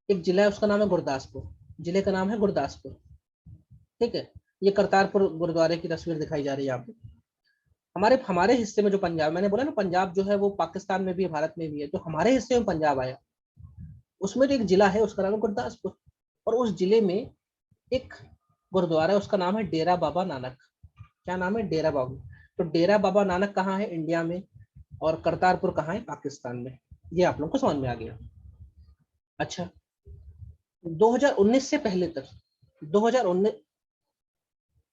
Speaker 1: एक जिला है, उसका नाम है गुरदासपुर। जिले का नाम है गुरदासपुर। ठीक है, ये करतारपुर गुरुद्वारे की तस्वीर दिखाई जा रही है आपको। हमारे हमारे हिस्से में जो पंजाब, मैंने बोला ना पंजाब जो है वो पाकिस्तान में भी है, भारत में भी है। जो हमारे हिस्से में पंजाब आया, उसमें जो एक जिला है उसका नाम है गुरदासपुर। और उस जिले में एक गुरुद्वारा है, उसका नाम है डेरा बाबा नानक। क्या नाम है? डेरा बाबा। तो डेरा बाबा नानक कहाँ है? इंडिया में। और करतारपुर कहाँ है? पाकिस्तान में। ये आप लोगों को समझ में आ गया। अच्छा, 2019 से पहले तक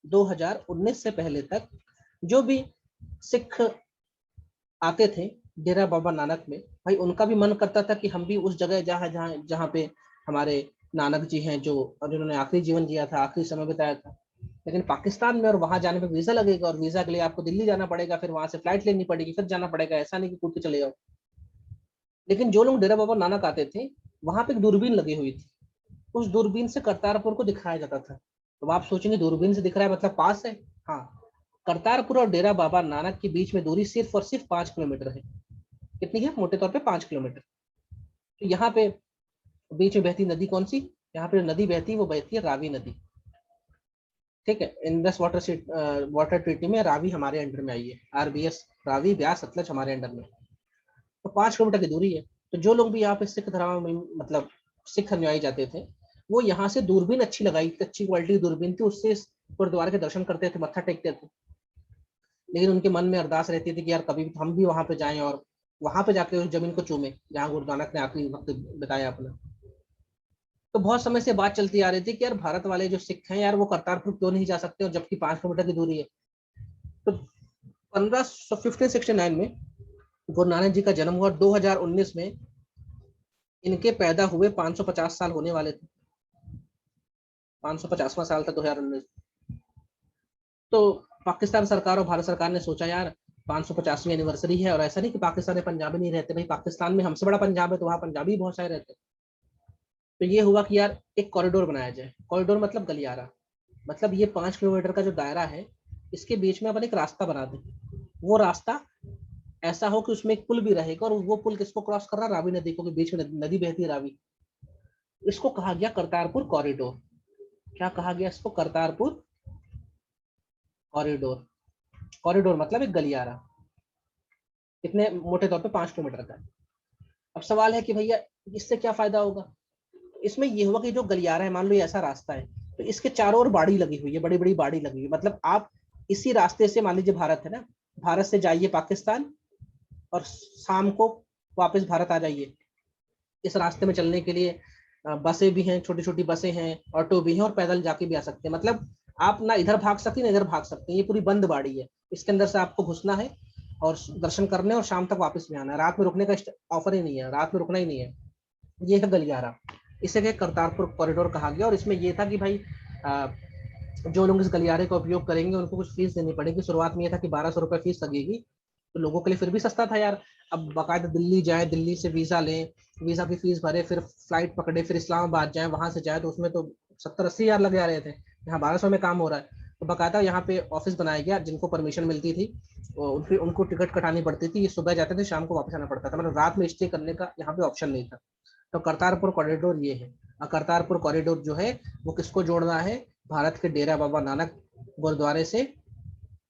Speaker 1: 2019 से पहले तक जो भी सिख आते थे डेरा बाबा नानक में, भाई उनका भी मन करता था कि हम भी उस जगह जहाँ जहाँ जहाँ पे हमारे नानक जी हैं, जो जिन्होंने आखिरी जीवन जिया था, आखिरी समय बिताया था। लेकिन पाकिस्तान में और वहां जाने में वीजा लगेगा, और वीजा के लिए आपको दिल्ली जाना पड़ेगा, फिर वहां से फ्लाइट लेनी पड़ेगी, फिर जाना पड़ेगा, ऐसा नहीं कि कूद के चले जाओ। लेकिन जो लोग डेरा बाबा नानक आते थे, वहां पे एक दूरबीन लगी हुई थी, उस दूरबीन से करतारपुर को दिखाया जाता था। तो आप सोचेंगे दूरबीन से दिख रहा है मतलब पास है। हाँ, करतारपुर और डेरा बाबा नानक के बीच में दूरी सिर्फ और सिर्फ 5 किलोमीटर है। कितनी है? मोटे तौर पे 5 किलोमीटर। तो यहाँ पे बीच में बहती नदी कौन सी? यहाँ पे नदी बहती है वो बहती है रावी नदी। ठीक है, इंडस वाटर ट्रीटी में रावी हमारे अंडर में आई है। आरबीएस, रावी, ब्यास, सतलज हमारे अंडर में। तो 5 किलोमीटर की दूरी है। तो जो लोग भी यहाँ पे सिख धर्म में मतलब सिख अनुयायी जाते थे, वो यहाँ से दूरबीन अच्छी लगाई, अच्छी क्वालिटी की दूरबीन थी, उससे गुरुद्वारे के दर्शन करते थे, मत्था टेकते थे। लेकिन उनके मन में अरदास रहती थी कि यार कभी हम भी वहां पे जाएं और वहां पे जाके उस जमीन को चूमे जहाँ गुरु नानक ने आखिरी वक्त बिताया अपना। तो बहुत समय से बात चलती आ रही थी कि यार भारत वाले जो सिख हैं यार, वो करतारपुर क्यों नहीं जा सकते, और जबकि 5 किलोमीटर की दूरी है। तो 1569 में गुरु नानक जी का जन्म हुआ। 2019 में इनके पैदा हुए 550 साल होने वाले थे। 550वां साल था 2019। तो पाकिस्तान सरकार और भारत सरकार ने सोचा यार 550वीं एनिवर्सरी है, और ऐसा नहीं कि पाकिस्तान में पंजाबी नहीं रहते, भाई पाकिस्तान में हमसे बड़ा पंजाब है, तो वहाँ पंजाबी बहुत सारे रहते। तो ये हुआ कि यार एक कॉरिडोर बनाया जाए। कॉरिडोर मतलब गलियारा, मतलब ये 5 किलोमीटर का जो दायरा है, इसके बीच में अपन एक रास्ता बना दें। वो रास्ता ऐसा हो कि उसमें एक पुल भी रहेगा, और वो पुल किसको क्रॉस कर रहा है? रावी नदी को, के बीच में नदी बहती है रावी। इसको कहा गया करतारपुर कॉरिडोर। क्या कहा गया इसको? करतारपुर कॉरिडोर। कॉरिडोर मतलब एक गलियारा, कितने मोटे तौर पे 5 किलोमीटर का। अब सवाल है कि भैया इससे क्या फायदा होगा? इसमें ये हुआ कि जो गलियारा है, मान लो ये ऐसा रास्ता है, तो इसके चारों ओर बाड़ी लगी हुई है, बड़ी बड़ी बाड़ी लगी हुई है। मतलब आप इसी रास्ते से, मान लीजिए भारत है ना, भारत से जाइए पाकिस्तान और शाम को वापस भारत आ जाइए। इस रास्ते में चलने के लिए बसें भी हैं, छोटी छोटी बसें हैं, ऑटो भी हैं, और पैदल जाके भी आ सकते हैं। मतलब आप ना इधर भाग सकते हैं ना इधर भाग सकते हैं। ये पूरी बंद बाड़ी है, इसके अंदर से आपको घुसना है और दर्शन करने और शाम तक वापस में आना है। रात में रुकने का ऑफर ही नहीं है, रात में रुकना ही नहीं है। ये है गलियारा, इसे के करतारपुर कॉरिडोर कहा गया। और इसमें ये था कि भाई जो लोग इस गलियारे का उपयोग करेंगे उनको कुछ फीस देनी पड़ेगी। शुरुआत में ये था कि 1200 रुपये फीस लगेगी, तो लोगों के लिए फिर भी सस्ता था यार। अब बाकायदा दिल्ली जाए, दिल्ली से वीजा लें, वीजा की फीस भरे, फिर फ्लाइट पकड़े, फिर इस्लामाबाद जाए, वहां से जाए, तो उसमें तो 70-80 हजार लग जा रहे थे। यहाँ 1200 में काम हो रहा है। तो बाकायदा यहाँ पे ऑफिस बनाया गया, जिनको परमिशन मिलती थी उनको टिकट कटानी पड़ती थी। ये सुबह जाते थे, शाम को वापस आना पड़ता था, मतलब रात में स्टे करने का यहाँ पे ऑप्शन नहीं था। तो करतारपुर कॉरिडोर ये है। और करतारपुर कॉरिडोर जो है वो किसको जोड़ रहा है? भारत के डेरा बाबा नानक गुरुद्वारे से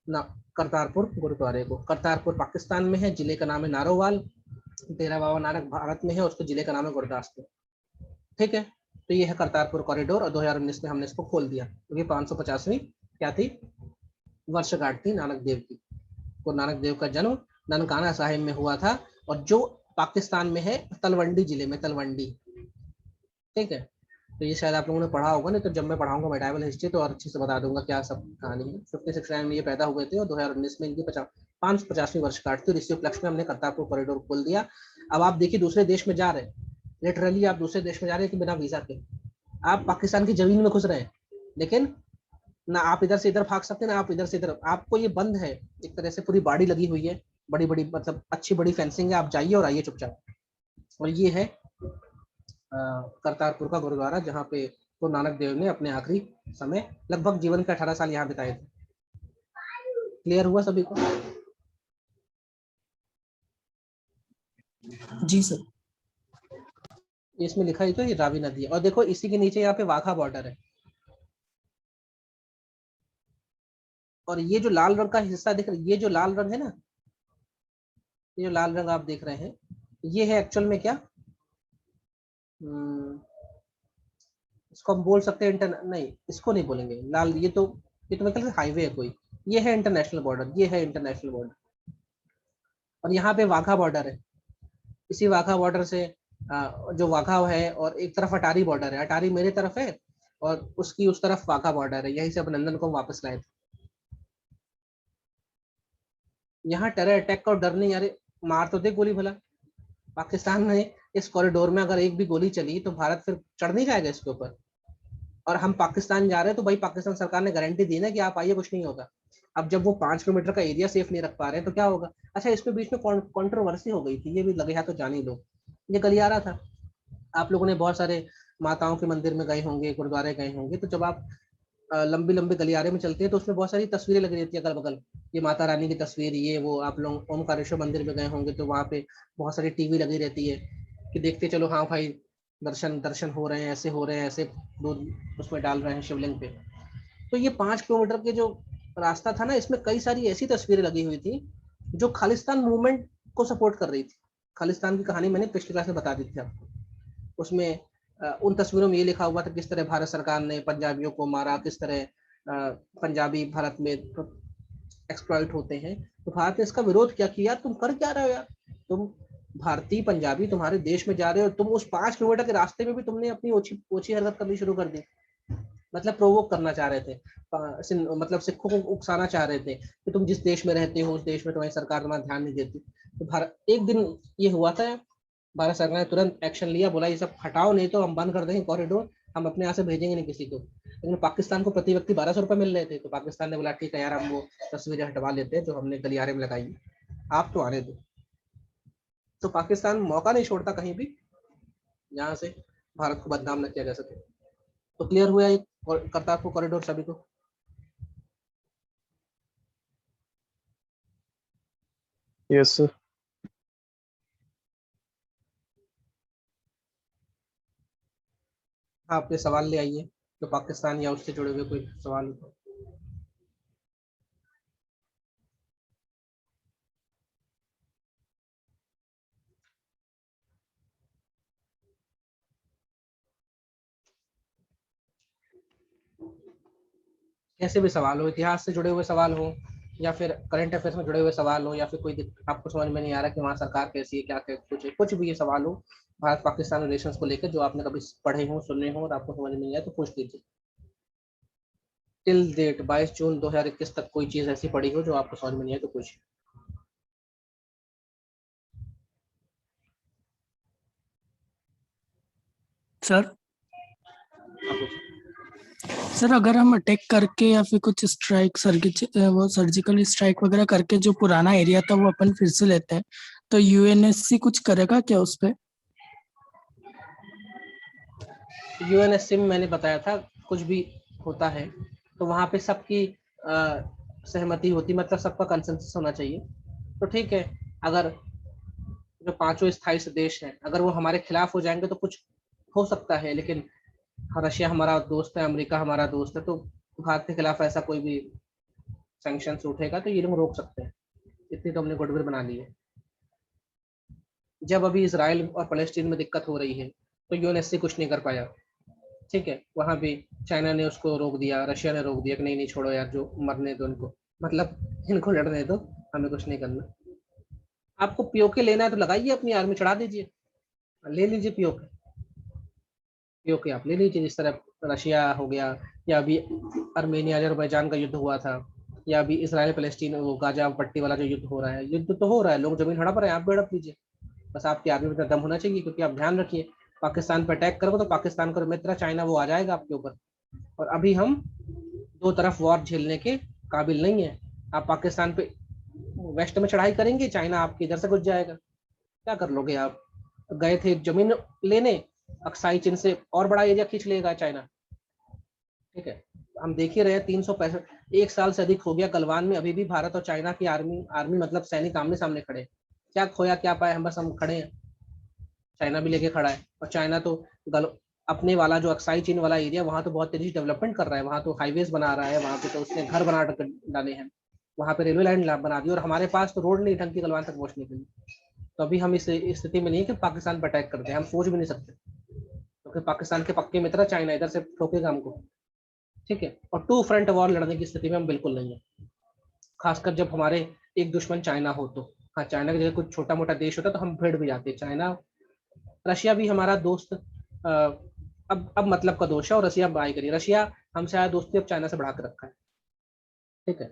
Speaker 1: ना करतारपुर गुरुद्वारे को। करतारपुर पाकिस्तान में है, जिले का नाम है नारोवाल। डेरा बाबा नानक भारत में है, उसके जिले का नाम है गुरदासपुर। ठीक है, तो ये है करतारपुर कॉरिडोर। और 2019 में हमने इसको खोल दिया क्योंकि 550वीं क्या थी? वर्षगांठ थी नानक देव की। गुरु नानक देव का जन्म ननकाना साहिब में हुआ था, और जो पाकिस्तान में है, तलवंडी जिले में, तलवंडी। ठीक है, तो ये शायद आप लोगों ने पढ़ा होगा, नहीं तो जब मैं पढ़ाऊंगा मेडाइवल हिस्ट्री तो और अच्छे से बता दूंगा क्या सब कहानी है। 56 में ये पैदा हुए थे और 2019 में इनकी 550वीं वर्षगांठ थी। इसी उपलक्ष्य में हमने करतारपुर कॉरिडोर खोल दिया। अब आप देखिए दूसरे देश में जा रहे हैं, लिटरली आप दूसरे देश में जा रहे हैं कि बिना वीजा के आप पाकिस्तान की जमीन में घुस रहे हैं, लेकिन ना आप इधर से इधर भाग सकते हैं, ना आप इधर से इधर। आपको ये बंद है, एक तरह से पूरी बाड़ी लगी हुई है, बड़ी बड़ी मतलब अच्छी बड़ी फेंसिंग है। आप जाइए और आइए चुपचाप। और ये है करतारपुर का गुरुद्वारा, जहाँ पे गुरु नानक देव ने अपने आखिरी समय, लगभग जीवन के 18 साल यहाँ बिताए थे। क्लियर हुआ सभी को?
Speaker 3: जी सर।
Speaker 1: इसमें लिखा ही तो ये रावी नदी है। और देखो इसी के नीचे यहाँ पे वाघा बॉर्डर है। और ये जो लाल रंग का हिस्सा दिख रहा है, ये जो लाल रंग है ना, ये जो लाल रंग आप देख रहे हैं, ये है एक्चुअल में क्या, इसको हम बोल सकते हैं नहीं, इसको नहीं बोलेंगे लाल। ये तो मेरे ख्याल से हाईवे है कोई। ये है इंटरनेशनल बॉर्डर, ये है इंटरनेशनल बॉर्डर। और यहाँ पे वाघा बॉर्डर है। इसी वाघा बॉर्डर से जो वाघा है और एक तरफ अटारी बॉर्डर है, अटारी मेरे तरफ है और उसकी उस तरफ वाघा बॉर्डर है, यहीं से अभिनंदन को वापस लाए थे। यहाँ टेरर अटैक का डर नहीं, अरे मार तो दे गोली भला। पाकिस्तान ने इस कॉरिडोर में अगर एक भी गोली चली तो भारत फिर चढ़ नहीं जाएगा इसके ऊपर। और हम पाकिस्तान जा रहे हैं तो भाई पाकिस्तान सरकार ने गारंटी दी ना कि आप आइए, कुछ नहीं होगा। अब जब वो 5 किलोमीटर का एरिया सेफ नहीं रख पा रहे हैं तो क्या होगा। अच्छा, इसमें बीच में कंट्रोवर्सी हो गई थी, ये भी लगे हाथ तो जान ही लो। ये गलियारा था, आप लोगों ने बहुत सारे माताओं के मंदिर में गए होंगे, गुरुद्वारे गए होंगे, तो जब आप लंबी लंबी गलियारे में चलते हैं तो उसमें बहुत सारी तस्वीरें लगी रहती है अगल बगल, ये माता रानी की तस्वीर, ये वो। आप लोग ओमकारेश्वर मंदिर में गए होंगे तो वहाँ पे बहुत सारी टीवी लगी रहती है कि देखते चलो, हाँ भाई दर्शन दर्शन हो रहे हैं, ऐसे हो रहे हैं, ऐसे दूध उसमें डाल रहे हैं शिवलिंग पे। तो ये 5 किलोमीटर के जो रास्ता था ना, इसमें कई सारी ऐसी तस्वीरें लगी हुई थी जो खालिस्तान मूवमेंट को सपोर्ट कर रही थी। खालिस्तान की कहानी मैंने पिछली क्लास में बता दी थी आपको। उसमें उन तस्वीरों में ये लिखा हुआ था किस तरह भारत सरकार ने पंजाबियों को मारा, किस तरह पंजाबी भारत में एक्सप्लॉइट होते हैं। तो भारत ने इसका विरोध किया कि यार तुम कर क्या रहे हो यार, तुम भारतीय पंजाबी तुम्हारे देश में जा रहे हो, तुम उस 5 किलोमीटर के रास्ते में भी तुमने अपनी ओछी ओछी हरकत करनी शुरू कर दी। मतलब प्रोवोक करना चाह रहे थे, मतलब सिखों को उकसाना चाह रहे थे कि तुम जिस देश में रहते हो उस देश में तुम्हारी सरकार तुम्हारा ध्यान नहीं देती। तो भारत, एक दिन ये हुआ था, भारत सरकार ने तुरंत एक्शन लिया, बोला ये सब हटाओ नहीं तो हम बंद कर देंगे कॉरिडोर, हम अपने यहाँ से भेजेंगे नहीं किसी को। लेकिन पाकिस्तान को प्रति व्यक्ति 1200 रुपये मिल रहे थे, तो पाकिस्तान ने बोला ठीक है यार, हम वो तस्वीरें हटवा लेते हैं जो हमने गलियारे में लगाई, आप तो आने दो। तो पाकिस्तान मौका नहीं छोड़ता कहीं भी जहाँ से भारत को बदनाम न किया जा सके। तो क्लियर हुआ एक करतारपुर कॉरिडोर सभी को।
Speaker 4: Yes, sir.
Speaker 1: हाँ, अपने सवाल ले आइए, तो पाकिस्तान या उससे जुड़े हुए कोई सवाल हो तो। कैसे भी सवाल हो, इतिहास से जुड़े हुए सवाल हो या फिर करंट अफेयर्स में जुड़े हुए सवाल हो, या फिर कोई आपको समझ में नहीं आ रहा कि वहाँ सरकार कैसी है, क्या कुछ भी ये सवाल हो भारत पाकिस्तान रिलेशंस को लेकर जो आपने कभी पढ़े हो, सुने हो और आपको समझ में नहीं आया तो पूछ लीजिए। टिल डेट 22 जून 2021 तक कोई चीज ऐसी पड़ी हो जो आपको समझ में नहीं आए तो पूछिए।
Speaker 3: सर
Speaker 1: आप पूछिए।
Speaker 3: सर अगर हम अटैक करके या फिर कुछ स्ट्राइक वो सर्जिकल स्ट्राइक वगैरह करके जो पुराना एरिया था वो अपन फिर से लेते हैं तो यूएनएससी कुछ करेगा क्या उस पे?
Speaker 1: यूएनएससी में मैंने बताया था कुछ भी होता है तो वहाँ पे सबकी सहमति होती, मतलब सबका कंसेंसस होना चाहिए। तो ठीक है, अगर जो 5 स्थायी देश हैं अगर वो हमारे खिलाफ हो जाएंगे तो कुछ हो सकता है, लेकिन रशिया हमारा दोस्त है, अमेरिका हमारा दोस्त है, तो भारत के खिलाफ ऐसा कोई भी सैंक्शन उठेगा तो ये लोग रोक सकते हैं। इतनी तो हमने गुडविल बना ली है। जब अभी इसराइल और फलस्तीन में दिक्कत हो रही है तो यूएनएससी कुछ नहीं कर पाया, ठीक है, वहां भी चाइना ने उसको रोक दिया, रशिया ने रोक दिया कि नहीं नहीं छोड़ो यार, जो मरने दो इनको, मतलब इनको लड़ने दो, हमें कुछ नहीं करना। आपको पीओके लेना है तो लगाइए, अपनी आर्मी चढ़ा दीजिए, ले लीजिए पीओके, पीओके आप ले लीजिए। जिस तरह रशिया हो गया, या अभी अर्मेनिया अजरबैजान का युद्ध हुआ था, या अभी इसराइल फलस्तीन वो गाजा पट्टी वाला जो युद्ध हो रहा है, युद्ध तो हो रहा है, लोग जमीन हड़प रहे हैं, आप भी हड़प लीजिए। बस आपकी आर्मी में इतना दम होना चाहिए, क्योंकि आप ध्यान रखिए पाकिस्तान पर अटैक करोगे तो पाकिस्तान का मित्र चाइना वो आ जाएगा आपके ऊपर, और अभी हम 2 तरफ वॉर झेलने के काबिल नहीं है। आप पाकिस्तान पे वेस्ट में चढ़ाई करेंगे, चाइना आपके इधर से घुस जाएगा, क्या कर लोगे आप। गए थे जमीन लेने, अक्साई चीन से और बड़ा एरिया खींच लेगा चाइना, ठीक है। हम देख ही रहे हैं 365 एक साल से अधिक हो गया गलवान में, अभी भी भारत और चाइना की आर्मी मतलब सैनिक आमने सामने खड़े। क्या खोया क्या पाया, हम बस हम खड़े हैं, चाइना भी लेके खड़ा है। और चाइना तो अपने वाला जो अक्साई चीन वाला एरिया, वहाँ तो बहुत तेजी डेवलपमेंट कर रहा है, वहाँ तो हाईवेज बना रहा है, वहाँ पे तो उसने घर बना डाले हैं, वहाँ पे रेलवे लाइन बना दी, और हमारे पास तो रोड नहीं ढंग की गलवान तक पहुँचने के लिए। तो अभी हम इस स्थिति में नहीं है कि पाकिस्तान पर अटैक करते हैं, हम सोच भी नहीं सकते, क्योंकि पाकिस्तान के पक्के मित्र चाइना इधर से ठोकेगा हमको, ठीक है। और 2 फ्रंट वॉर लड़ने की स्थिति में हम बिल्कुल नहीं है, खासकर जब हमारे एक दुश्मन चाइना हो तो। हाँ, चाइना की जगह कुछ छोटा मोटा देश होता तो हम भिड़ भी जाते। चाइना, रशिया भी हमारा दोस्त अब मतलब का दोष है, और रशिया बाई करिए, रशिया हमसे आया दोस्ती अब चाइना से बढ़ा के रखा है, ठीक है।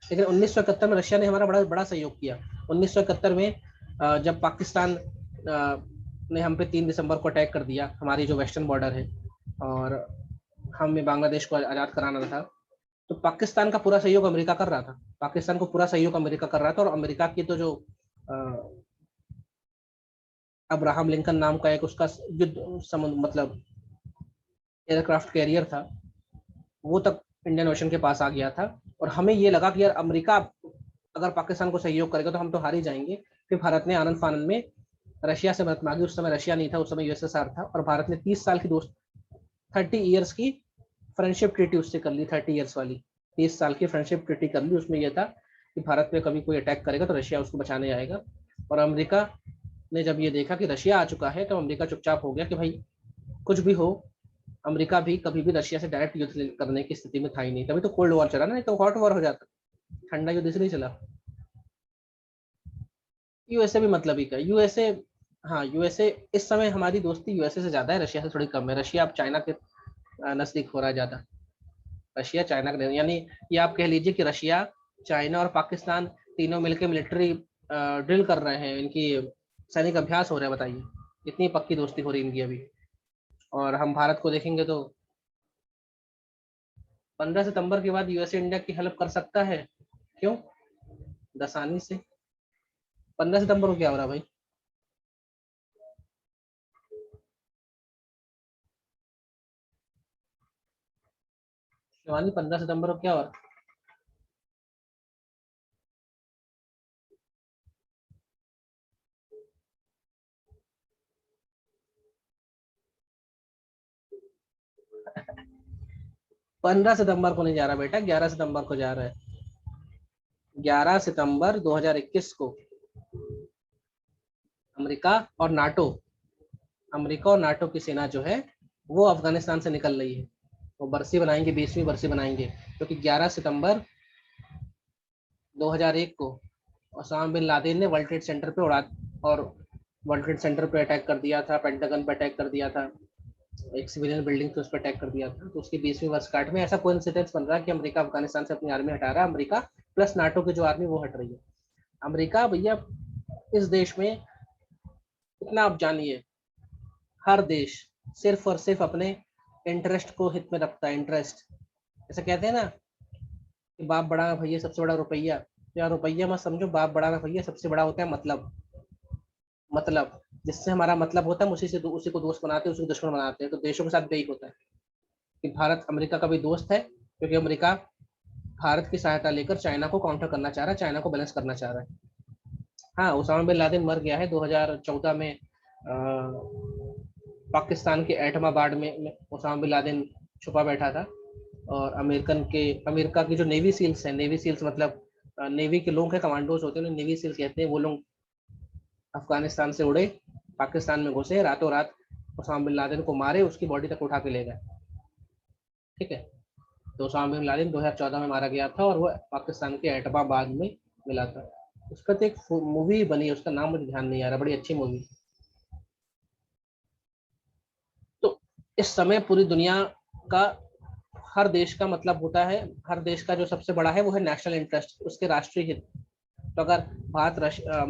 Speaker 1: लेकिन 1971 में रशिया ने हमारा बड़ा बड़ा सहयोग किया। 1971 में जब पाकिस्तान ने हम पे 3 दिसंबर को अटैक कर दिया, हमारी जो वेस्टर्न बॉर्डर है, और हमें बांग्लादेश को आज़ाद कराना था, तो पाकिस्तान का पूरा सहयोग अमेरिका कर रहा था। पाकिस्तान को पूरा सहयोग अमेरिका कर रहा था, और अमेरिका की तो जो अब्राहम लिंकन नाम का एक उसका युद्ध मतलब एयरक्राफ्ट कैरियर था, वो तक इंडियन ओशन के पास आ गया था। और हमें ये लगा कि यार अमेरिका अगर पाकिस्तान को सहयोग करेगा तो हम तो हार ही जाएंगे। फिर भारत ने आनंद फानंद में रशिया से मदद मांगी। उस समय रशिया नहीं था, उस समय यूएसएसआर था, और भारत ने 30 साल की 30 ईयर्स की फ्रेंडशिप ट्रीटी उससे कर ली। 30 ईयर्स वाली 30 साल की फ्रेंडशिप ट्रीटी कर ली। उसमें यह था कि भारत पे कभी कोई अटैक करेगा तो रशिया उसको बचाने आएगा। और अमेरिका ने जब ये देखा कि रशिया आ चुका है, तो अमेरिका चुपचाप हो गया कि भाई कुछ भी हो, अमेरिका भी कभी भी रशिया से डायरेक्ट युद्ध करने की स्थिति में था ही नहीं। तभी तो कोल्ड वॉर चला ना, नहीं तो हॉट वॉर हो जाता, ठंडा युद्ध इसलिए चला। यूएसए भी मतलब ही का यूएसए, हाँ यूएसए इस समय हमारी दोस्ती यूएसए से ज्यादा है, रशिया से थोड़ी कम है। रशिया अब चाइना के नजदीक हो रहा है ज्यादा। रशिया चाइना का, यानी ये आप कह लीजिए कि रशिया, चाइना और पाकिस्तान तीनों मिलकर मिलिट्री ड्रिल कर रहे हैं, इनकी सैनिक अभ्यास हो रहा है। बताइए इतनी पक्की दोस्ती हो रही है इनकी अभी। और हम भारत को देखेंगे तो 15 सितंबर के बाद यूएसए इंडिया की हेल्प कर सकता है। क्यों? आसानी से। 15 सितंबर को क्या हो रहा भाई? शिवानी, 15 सितंबर को क्या हो रहा? पंद्रह सितंबर को नहीं जा रहा बेटा, 11 सितंबर को जा रहा है। 11 सितंबर 2021 को अमेरिका और नाटो, अमेरिका और नाटो की सेना जो है वो अफगानिस्तान से निकल रही है। वो बरसी बनाएंगे, 20वीं बरसी बनाएंगे, क्योंकि 11 सितंबर 2001 को ओसामा बिन लादेन ने वर्ल्ड ट्रेड सेंटर पे उड़ा, और वर्ल्ड ट्रेड सेंटर पे अटैक कर दिया था, पेंटागन पे अटैक कर दिया था, एक सिविलियन बिल्डिंग पे उस पर अटैक कर दिया था। तो उसकी 20वीं वर्षगांठ में ऐसा कोइंसिडेंस बन रहा है कि अमेरिका अफगानिस्तान से अपनी आर्मी हटा रहा है, अमेरिका प्लस नाटो की जो आर्मी वो हट रही है। अमेरिका भैया इस देश में, इतना आप जानिए, हर देश सिर्फ और सिर्फ अपने इंटरेस्ट को हित में रखता है। इंटरेस्ट, ऐसा कहते हैं ना कि बाप बड़ा है भैया, सबसे बड़ा रुपया। तो यार रुपया मत समझो बाप बड़ा ना भैया, सबसे बड़ा होता है मतलब। मतलब जिससे हमारा मतलब होता है, उसी को दोस्त बनाते हैं, उसी को दुश्मन बनाते हैं। तो देशों के साथ यही होता है कि भारत अमेरिका का भी दोस्त है, क्योंकि अमेरिका भारत की सहायता लेकर चाइना को काउंटर करना चाह रहा है, चाइना को बैलेंस करना चाह रहा है। हाँ, उसामा बिन लादेन मर गया है 2014 में। पाकिस्तान के एटमाबाद में उसामा बिन लादेन छुपा बैठा था। और अमेरिका की जो नेवी सील्स है, नेवी सील्स मतलब नेवी के लोग हैं, कमांडोज होते हैं, नेवी सील्स कहते हैं, वो लोग अफगानिस्तान से उड़े, पाकिस्तान में घुसे, रातों रात उसामा बिन लादेन को मारे, उसकी बॉडी तक उठा के ले गए। ठीक है, तो उसामा बिन लादेन 2014 में मारा गया था, और वो पाकिस्तान के एटमाबाद में मिला था। उस पर तो एक मूवी बनी है, उसका नाम मुझे ध्यान नहीं आ रहा, बड़ी अच्छी मूवी। तो इस समय पूरी दुनिया का, हर देश का मतलब होता है, हर देश का जो सबसे बड़ा है वो है नेशनल इंटरेस्ट, उसके राष्ट्रीय हित। तो अगर भारत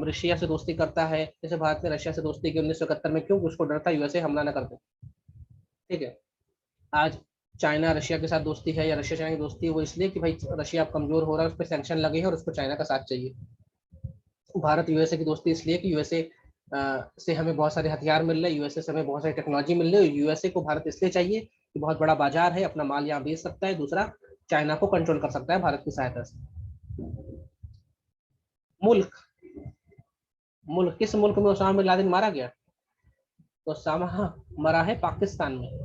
Speaker 1: रशिया से दोस्ती करता है, जैसे भारत ने रशिया से दोस्ती की 1971 में, क्यों? उसको डर था यूएसए हमला न कर दे। ठीक है, आज चाइना रशिया के साथ दोस्ती है, या रशिया चाइना की दोस्ती है, वो इसलिए कि भाई रशिया अब कमजोर हो रहा है, उस पर सैंक्शन लगे हैं और उसको चाइना का साथ चाहिए। भारत यूएसए की दोस्ती इसलिए कि यूएसए से हमें बहुत सारे हथियार मिल रहे हैं, यूएसए से हमें बहुत सारी टेक्नोलॉजी मिल रही है। यूएसए को भारत इसलिए चाहिए कि बहुत बड़ा बाजार है, अपना माल यहाँ बेच सकता है, दूसरा चाइना को कंट्रोल कर सकता है भारत की सहायता से। मुल्क, मुल्क किस मुल्क में उसामा बिन लादेन मारा गया? तो उसामा मरा है पाकिस्तान में।